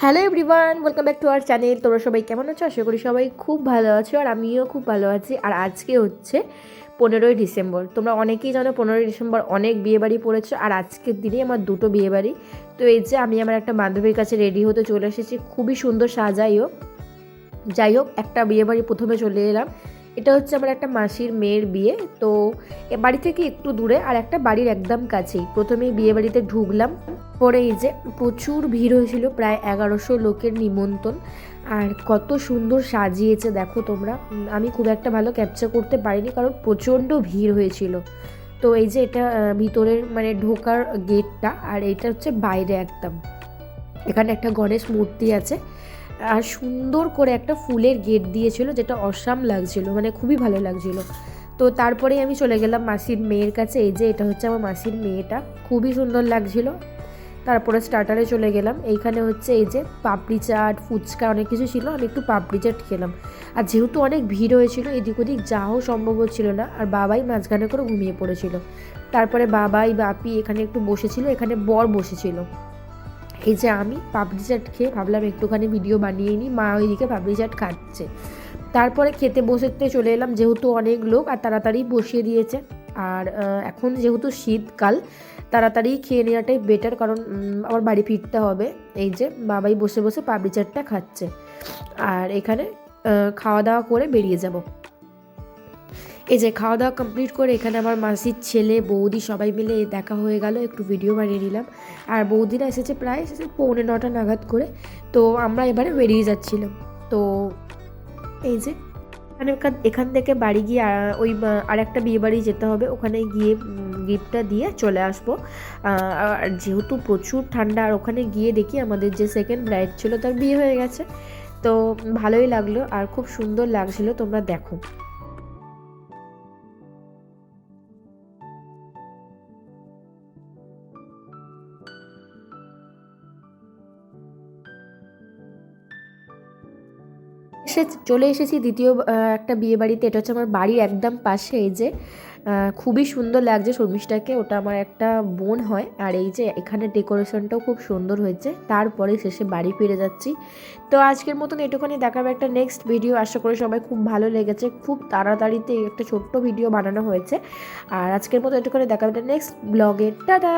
Hello everyone, welcome back to our channel. তোমরা সবাই কেমন আছো? আশা করি সবাই খুব ভালো আছো, আর আমিও খুব ভালো আছি। আর আজকে হচ্ছে 15ই ডিসেম্বর। তোমরা অনেকেই জানো 15ই ডিসেম্বর অনেক বিয়েবাড়ি পড়েছে, আর আজকের দিনেই আমার দুটো বিয়েবাড়ি। তো এই যে আমি আমার একটা বান্ধবীর কাছে রেডি হতে চলে এসেছি, খুবই সুন্দর সাজাইও। যাই হোক, একটা বিয়েবাড়ি প্রথমে চলে এলাম। এটা হচ্ছে আমার একটা মাসির মেয়ের বিয়ে। তো এ বাড়ি থেকে একটু দূরে, আর একটা বাড়ির একদম কাছেই। প্রথমেই বিয়ে বাড়িতে ঢুকলাম, পরে এই যে প্রচুর ভিড় হয়েছিল, প্রায় 1100 লোকের নিমন্ত্রণ। আর কত সুন্দর সাজিয়েছে দেখো তোমরা। আমি খুব একটা ভালো ক্যাপচার করতে পারিনি, কারণ প্রচণ্ড ভিড় হয়েছিল। তো এই যে এটা ভিতরের মানে ঢোকার গেটটা, আর এটা হচ্ছে বাইরে একদম। এখানে একটা গণেশ মূর্তি আছে, আর সুন্দর করে একটা ফুলের গেট দিয়েছিল, যেটা অসাম লাগছিল, মানে খুবই ভালো লাগছিল। তো তারপরেই আমি চলে গেলাম মাসির মেয়ের কাছে। এই যে এটা হচ্ছে আমার মাসির মেয়েটা, খুবই সুন্দর লাগছিল। তারপরে স্টার্টারে চলে গেলাম। এইখানে হচ্ছে এই যে পাপড়ি চাট, ফুচকা, অনেক কিছু ছিল। আমি একটু পাপড়ি চাট খেলাম। আর যেহেতু অনেক ভিড় হয়েছিল, এদিক ওদিক যাওয়াও সম্ভব হচ্ছিল না, আর বাবাই মাঝখানে করে ঘুমিয়ে পড়েছিল। তারপরে বাবাই বাপি এখানে একটু বসেছিল, এখানে বর বসেছিল। এই যে আমি পাপড়ি চাট খেয়ে ভাবলাম একটুখানি ভিডিও বানিয়ে নিই, মা ওইদিকে পাপড়ি চাট খাচ্ছে। তারপরে খেতে বসতে চলে এলাম, যেহেতু অনেক লোক আর তাড়াতাড়ি বসিয়ে দিয়েছে। আর এখন যেহেতু শীতকাল, তাড়াতাড়ি খেয়ে নেওয়াটাই বেটার, কারণ আমার বাড়ি ফিরতে হবে। এই যে বাবাই বসে বসে পাপড়ি চাটটা খাচ্ছে, আর এখানে খাওয়া দাওয়া করে বেরিয়ে যাব। এই যে খাওয়া দাওয়া কমপ্লিট করে এখানে আমার মাসির ছেলে, বৌদি সবাই মিলে দেখা হয়ে গেল, একটু ভিডিও বানিয়ে নিলাম। আর বৌদিরা এসেছে প্রায় 9:45 নাগাদ করে। তো আমরা এবারে বেরিয়ে যাচ্ছিলাম। তো এই যে এখান থেকে বাড়ি গিয়ে ওই আর একটা বিয়ে বাড়ি যেতে হবে, ওখানে গিয়ে গিফটটা দিয়ে চলে আসবো। আর যেহেতু প্রচুর ঠান্ডা, আর ওখানে গিয়ে দেখি আমাদের যে সেকেন্ড ব্রাইড ছিল তার বিয়ে হয়ে গেছে। তো ভালোই লাগলো, আর খুব সুন্দর লাগছিল, তোমরা দেখো। চলে এসেছি দ্বিতীয় একটা বিয়ে বাড়িতে। এটা হচ্ছে আমার বাড়ির একদম পাশে। এই যে খুবই সুন্দর লাগছে শর্মিষ্ঠাকে, ওটা আমার একটা বোন হয়। আর এই যে এখানে ডেকোরেশনটাও খুব সুন্দর হয়েছে। তারপরে শেষে বাড়ি ফিরে যাচ্ছি। তো আজকের মতন এটুখানি, দেখাবে একটা নেক্সট ভিডিও। আশা করি সবাই খুব ভালো লেগেছে, খুব তাড়াতাড়িতে একটা ছোট্ট ভিডিও বানানো হয়েছে। আর আজকের মতো এটুখানি, দেখাবে একটা নেক্সট ব্লগে। টাটা।